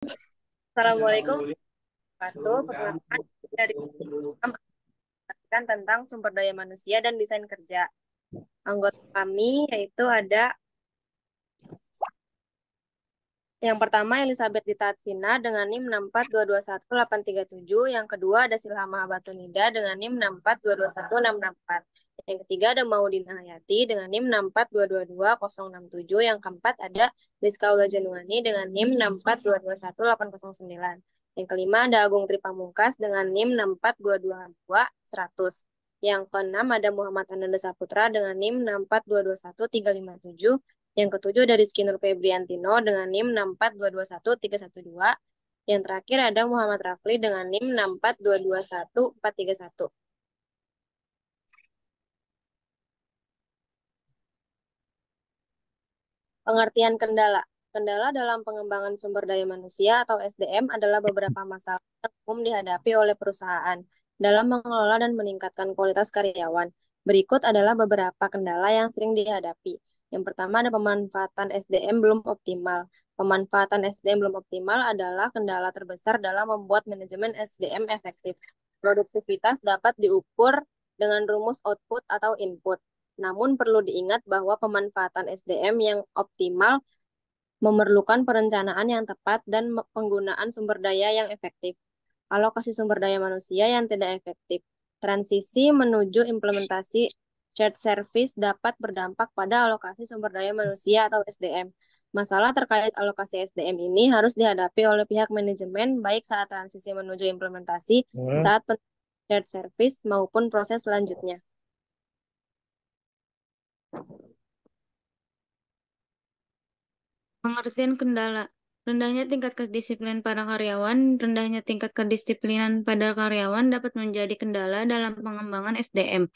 Assalamualaikum warahmatullahi wabarakatuh. Perkenalkan dari kan tentang sumber daya manusia dan desain kerja. Anggota kami yaitu ada yang pertama Elizabeth Ditatvina dengan NIM 64221 837. Yang kedua ada Silhama Abatunida dengan NIM 64221 664. Yang ketiga ada Maudina Hayati dengan NIM 64222 067. Yang keempat ada Rizka Ula Januani dengan NIM 64221 809. Yang kelima ada Agung Tripamungkas dengan NIM 64222 100. Yang keenam ada Muhammad Ananda Saputra dengan NIM 64221 357. Yang ketujuh dari Rizky Nur Febriantino dengan NIM 64221 312. Yang terakhir ada Muhammad Rafli dengan NIM 64221 431. Pengertian kendala. Kendala dalam pengembangan sumber daya manusia atau SDM adalah beberapa masalah yang umum dihadapi oleh perusahaan dalam mengelola dan meningkatkan kualitas karyawan. Berikut adalah beberapa kendala yang sering dihadapi. Yang pertama ada pemanfaatan SDM belum optimal. Pemanfaatan SDM belum optimal adalah kendala terbesar dalam membuat manajemen SDM efektif. Produktivitas dapat diukur dengan rumus output atau input. Namun perlu diingat bahwa pemanfaatan SDM yang optimal memerlukan perencanaan yang tepat dan penggunaan sumber daya yang efektif. Alokasi sumber daya manusia yang tidak efektif. Transisi menuju implementasi shared service dapat berdampak pada alokasi sumber daya manusia atau SDM. Masalah terkait alokasi SDM ini harus dihadapi oleh pihak manajemen baik saat transisi menuju implementasi, saat shared service maupun proses selanjutnya. Pengertian kendala. Rendahnya tingkat kedisiplinan pada karyawan, rendahnya tingkat kedisiplinan pada karyawan dapat menjadi kendala dalam pengembangan SDM.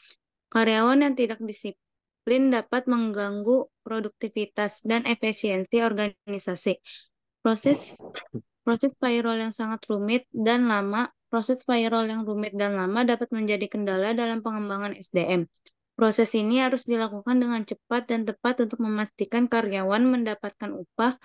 Karyawan yang tidak disiplin dapat mengganggu produktivitas dan efisiensi organisasi. Proses proses payroll yang sangat rumit dan lama, proses payroll yang rumit dan lama dapat menjadi kendala didalam pengembangan SDM. Proses ini harus dilakukan dengan cepat dan tepat untuk memastikan karyawan mendapatkan upah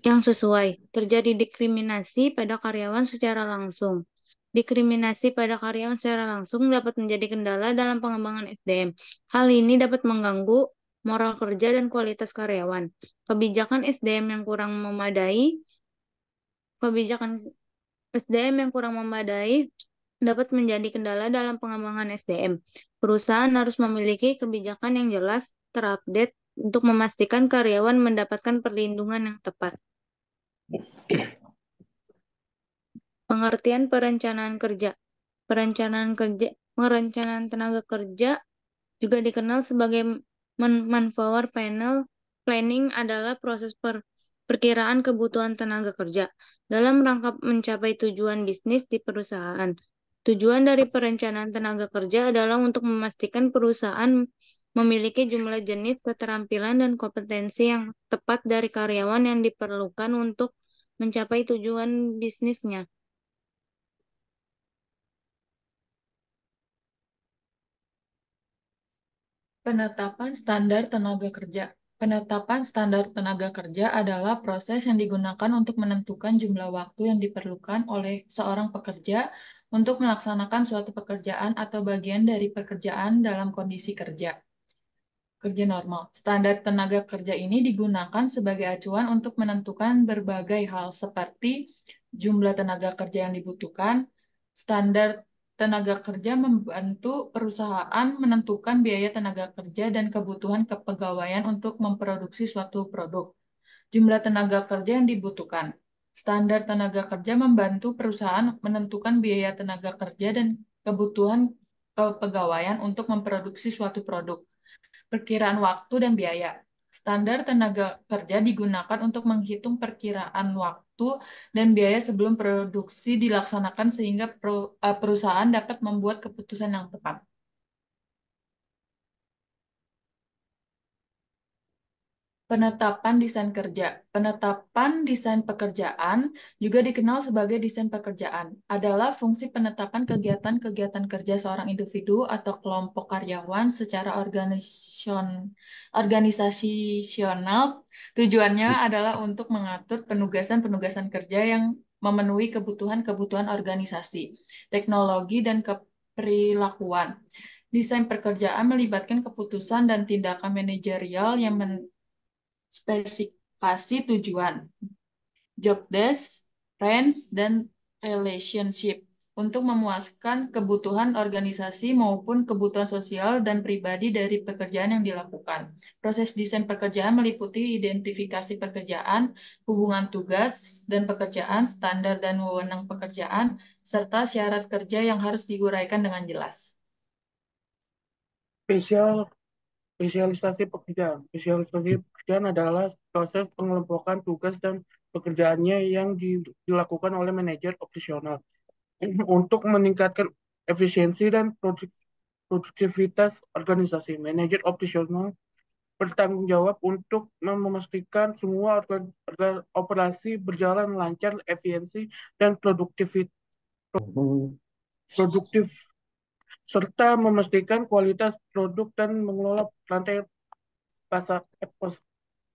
yang sesuai. Terjadi diskriminasi pada karyawan secara langsung. Diskriminasi pada karyawan secara langsung dapat menjadi kendala dalam pengembangan SDM. Hal ini dapat mengganggu moral kerja dan kualitas karyawan. Kebijakan SDM yang kurang memadai, kebijakan SDM yang kurang memadai dapat menjadi kendala dalam pengembangan SDM. Perusahaan harus memiliki kebijakan yang jelas, terupdate untuk memastikan karyawan mendapatkan perlindungan yang tepat. Pengertian perencanaan kerja. Perencanaan tenaga kerja juga dikenal sebagai manpower planning adalah proses perkiraan kebutuhan tenaga kerja dalam rangka mencapai tujuan bisnis di perusahaan. Tujuan dari perencanaan tenaga kerja adalah untuk memastikan perusahaan memiliki jumlah jenis keterampilan dan kompetensi yang tepat dari karyawan yang diperlukan untuk mencapai tujuan bisnisnya. Penetapan standar tenaga kerja. Penetapan standar tenaga kerja adalah proses yang digunakan untuk menentukan jumlah waktu yang diperlukan oleh seorang pekerja untuk melaksanakan suatu pekerjaan atau bagian dari pekerjaan dalam kondisi kerja. Kerja normal. Standar tenaga kerja ini digunakan sebagai acuan untuk menentukan berbagai hal seperti jumlah tenaga kerja yang dibutuhkan. Standar tenaga kerja membantu perusahaan menentukan biaya tenaga kerja dan kebutuhan kepegawaian untuk memproduksi suatu produk. Jumlah tenaga kerja yang dibutuhkan. Standar tenaga kerja membantu perusahaan menentukan biaya tenaga kerja dan kebutuhan kepegawaian untuk memproduksi suatu produk. Perkiraan waktu dan biaya. Standar tenaga kerja digunakan untuk menghitung perkiraan waktu dan biaya sebelum produksi dilaksanakan sehingga perusahaan dapat membuat keputusan yang tepat. Penetapan desain kerja. Penetapan desain pekerjaan, juga dikenal sebagai desain pekerjaan, adalah fungsi penetapan kegiatan-kegiatan kerja seorang individu atau kelompok karyawan secara organisasional. Tujuannya adalah untuk mengatur penugasan-penugasan kerja yang memenuhi kebutuhan-kebutuhan organisasi, teknologi, dan keperilakuan. Desain pekerjaan melibatkan keputusan dan tindakan manajerial yang spesifikasi tujuan, job desk, range, dan relationship untuk memuaskan kebutuhan organisasi maupun kebutuhan sosial dan pribadi dari pekerjaan yang dilakukan. Proses desain pekerjaan meliputi identifikasi pekerjaan, hubungan tugas dan pekerjaan, standar dan wewenang pekerjaan, serta syarat kerja yang harus diuraikan dengan jelas. Spesial Spesialisasi pekerjaan. Spesialisasi pekerjaan adalah proses pengelompokan tugas dan pekerjaannya yang dilakukan oleh manajer operasional untuk meningkatkan efisiensi dan produktivitas organisasi. Manajer operasional bertanggung jawab untuk memastikan semua operasi berjalan lancar, efisiensi, dan produktif serta memastikan kualitas produk dan mengelola rantai pasar.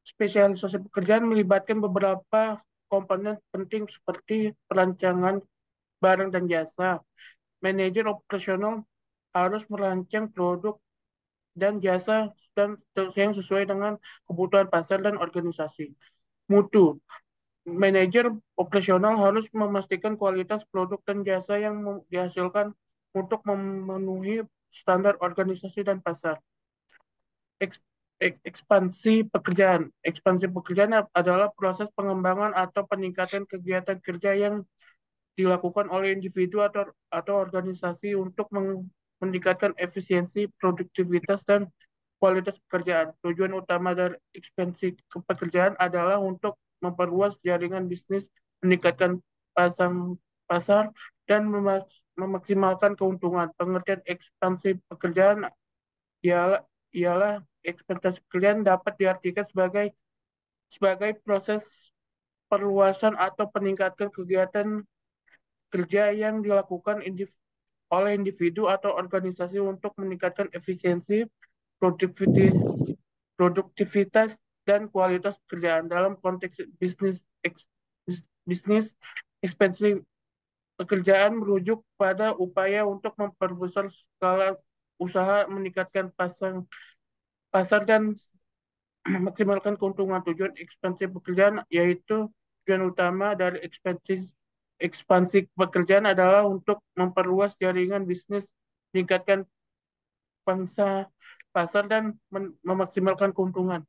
Spesialisasi pekerjaan melibatkan beberapa komponen penting seperti perancangan barang dan jasa. Manajer operasional harus merancang produk dan jasa dan yang sesuai dengan kebutuhan pasar dan organisasi. Mutu. Manajer operasional harus memastikan kualitas produk dan jasa yang dihasilkan untuk memenuhi standar organisasi dan pasar. Ekspansi pekerjaan. Ekspansi pekerjaan adalah proses pengembangan atau peningkatan kegiatan kerja yang dilakukan oleh individu atau organisasi untuk meningkatkan efisiensi, produktivitas, dan kualitas pekerjaan. Tujuan utama dari ekspansi pekerjaan adalah untuk memperluas jaringan bisnis, meningkatkan pasar, dan memaksimalkan keuntungan. Pengertian ekspansi pekerjaan ialah ekspektasi pekerjaan dapat diartikan sebagai proses perluasan atau peningkatan kegiatan kerja yang dilakukan oleh individu atau organisasi untuk meningkatkan efisiensi, produktivitas, dan kualitas pekerjaan. Dalam konteks bisnis ekspansi pekerjaan merujuk pada upaya untuk memperbesar skala usaha, meningkatkan pasar dan memaksimalkan keuntungan. Tujuan ekspansi pekerjaan yaitu tujuan utama dari ekspansi pekerjaan adalah untuk memperluas jaringan bisnis, meningkatkan pangsa pasar dan memaksimalkan keuntungan.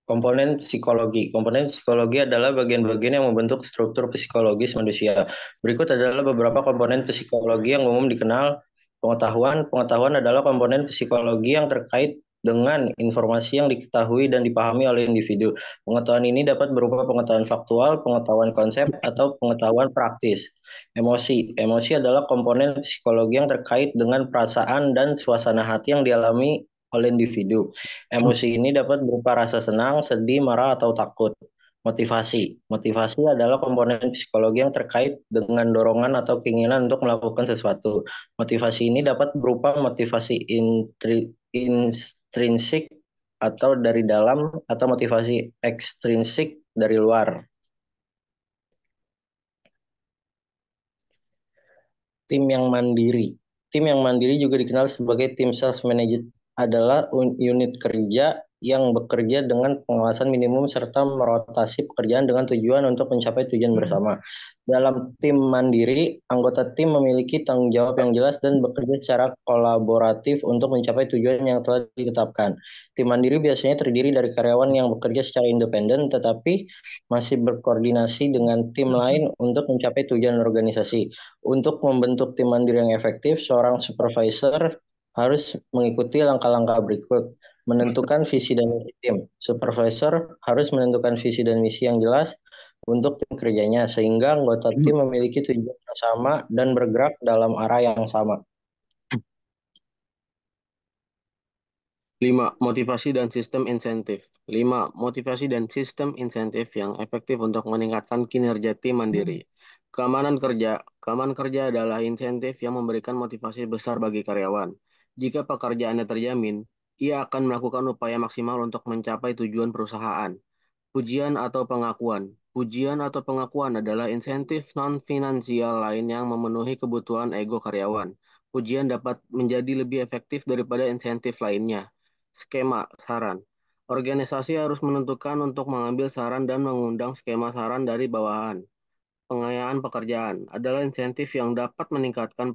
Komponen psikologi. Komponen psikologi adalah bagian-bagian yang membentuk struktur psikologis manusia. Berikut adalah beberapa komponen psikologi yang umum dikenal. Pengetahuan. Pengetahuan adalah komponen psikologi yang terkait dengan informasi yang diketahui dan dipahami oleh individu. Pengetahuan ini dapat berupa pengetahuan faktual, pengetahuan konsep, atau pengetahuan praktis. Emosi. Emosi adalah komponen psikologi yang terkait dengan perasaan dan suasana hati yang dialami oleh individu. Emosi ini dapat berupa rasa senang, sedih, marah, atau takut. Motivasi. Motivasi adalah komponen psikologi yang terkait dengan dorongan atau keinginan untuk melakukan sesuatu. Motivasi ini dapat berupa motivasi intrinsik atau dari dalam, atau motivasi ekstrinsik dari luar. Tim yang mandiri. Tim yang mandiri juga dikenal sebagai tim self-managed, adalah unit kerja yang bekerja dengan pengawasan minimum serta merotasi pekerjaan dengan tujuan untuk mencapai tujuan bersama. Dalam tim mandiri, anggota tim memiliki tanggung jawab yang jelas dan bekerja secara kolaboratif untuk mencapai tujuan yang telah ditetapkan. Tim mandiri biasanya terdiri dari karyawan yang bekerja secara independen tetapi masih berkoordinasi dengan tim lain untuk mencapai tujuan organisasi. Untuk membentuk tim mandiri yang efektif, seorang supervisor harus mengikuti langkah-langkah berikut. Menentukan visi dan misi tim. Supervisor harus menentukan visi dan misi yang jelas untuk tim kerjanya, sehingga anggota tim memiliki tujuan yang sama dan bergerak dalam arah yang sama. 5. Motivasi dan sistem insentif. 5. Motivasi dan sistem insentif yang efektif untuk meningkatkan kinerja tim mandiri. Keamanan kerja. Keamanan kerja adalah insentif yang memberikan motivasi besar bagi karyawan. Jika pekerjaannya terjamin, ia akan melakukan upaya maksimal untuk mencapai tujuan perusahaan. Pujian atau pengakuan. Pujian atau pengakuan adalah insentif non-finansial lain yang memenuhi kebutuhan ego karyawan. Pujian dapat menjadi lebih efektif daripada insentif lainnya. Skema saran. Organisasi harus menentukan untuk mengambil saran dan mengundang skema saran dari bawahan. Pengayaan pekerjaan adalah insentif yang dapat meningkatkan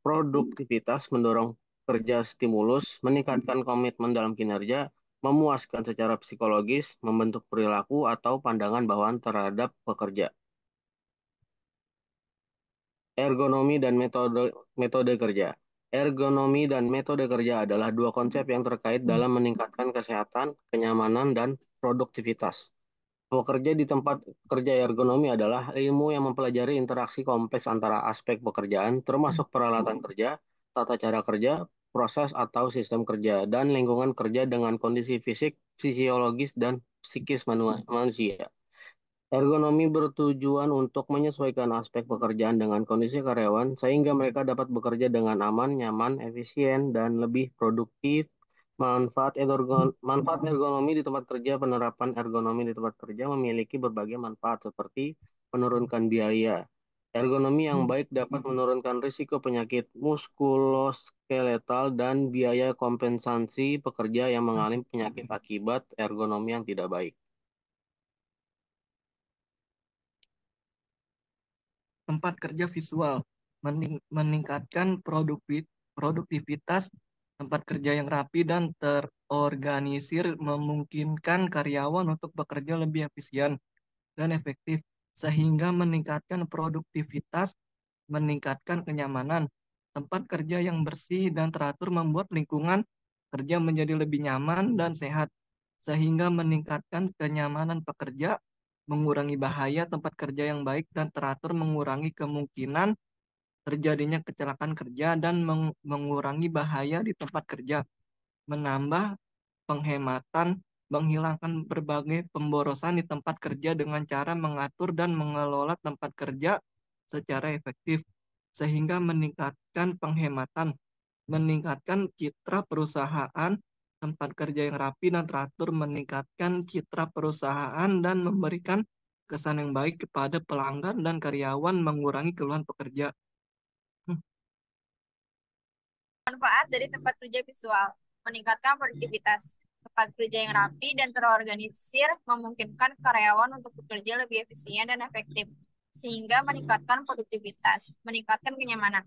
produktivitas, mendorong kerja stimulus, meningkatkan komitmen dalam kinerja, memuaskan secara psikologis, membentuk perilaku atau pandangan bawahan terhadap pekerja. Ergonomi dan metode kerja. Ergonomi dan metode kerja adalah dua konsep yang terkait dalam meningkatkan kesehatan, kenyamanan, dan produktivitas. Pekerja di tempat kerja ergonomi adalah ilmu yang mempelajari interaksi kompleks antara aspek pekerjaan, termasuk peralatan kerja, tata cara kerja, proses atau sistem kerja, dan lingkungan kerja dengan kondisi fisik, fisiologis, dan psikis manusia. Ergonomi bertujuan untuk menyesuaikan aspek pekerjaan dengan kondisi karyawan, sehingga mereka dapat bekerja dengan aman, nyaman, efisien, dan lebih produktif. Manfaat ergonomi di tempat kerja. Penerapan ergonomi di tempat kerja memiliki berbagai manfaat seperti menurunkan biaya. Ergonomi yang baik dapat menurunkan risiko penyakit muskuloskeletal dan biaya kompensasi pekerja yang mengalami penyakit akibat ergonomi yang tidak baik. Tempat kerja visual meningkatkan produktivitas. Tempat kerja yang rapi dan terorganisir memungkinkan karyawan untuk bekerja lebih efisien dan efektif, sehingga meningkatkan produktivitas, meningkatkan kenyamanan. Tempat kerja yang bersih dan teratur membuat lingkungan kerja menjadi lebih nyaman dan sehat, sehingga meningkatkan kenyamanan pekerja, mengurangi bahaya. Tempat kerja yang baik dan teratur mengurangi kemungkinan terjadinya kecelakaan kerja dan mengurangi bahaya di tempat kerja, menambah penghematan, menghilangkan berbagai pemborosan di tempat kerja dengan cara mengatur dan mengelola tempat kerja secara efektif, sehingga meningkatkan penghematan, meningkatkan citra perusahaan. Tempat kerja yang rapi dan teratur meningkatkan citra perusahaan dan memberikan kesan yang baik kepada pelanggan dan karyawan, mengurangi keluhan pekerja. Manfaat dari tempat kerja visual, meningkatkan produktivitas. Tempat kerja yang rapi dan terorganisir memungkinkan karyawan untuk bekerja lebih efisien dan efektif, sehingga meningkatkan produktivitas, meningkatkan kenyamanan.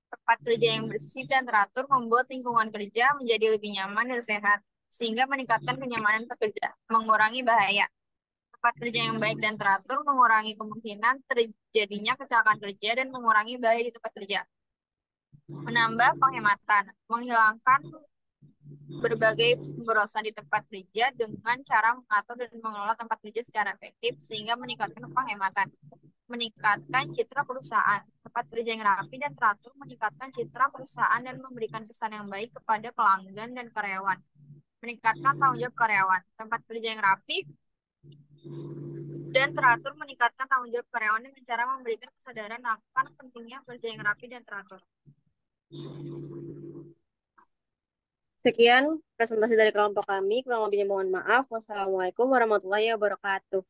Tempat kerja yang bersih dan teratur membuat lingkungan kerja menjadi lebih nyaman dan sehat, sehingga meningkatkan kenyamanan pekerja, mengurangi bahaya. Tempat kerja yang baik dan teratur mengurangi kemungkinan terjadinya kecelakaan kerja dan mengurangi bahaya di tempat kerja. Menambah penghematan, menghilangkan berbagai pemborosan di tempat kerja dengan cara mengatur dan mengelola tempat kerja secara efektif, sehingga meningkatkan penghematan, meningkatkan citra perusahaan. Tempat kerja yang rapi dan teratur meningkatkan citra perusahaan dan memberikan kesan yang baik kepada pelanggan dan karyawan. Meningkatkan tanggung jawab karyawan. Tempat kerja yang rapi dan teratur meningkatkan tanggung jawab karyawan dengan cara memberikan kesadaran akan pentingnya kerja yang rapi dan teratur. Sekian presentasi dari kelompok kami. Kurang lebihnya mohon maaf. Wassalamualaikum warahmatullahi wabarakatuh.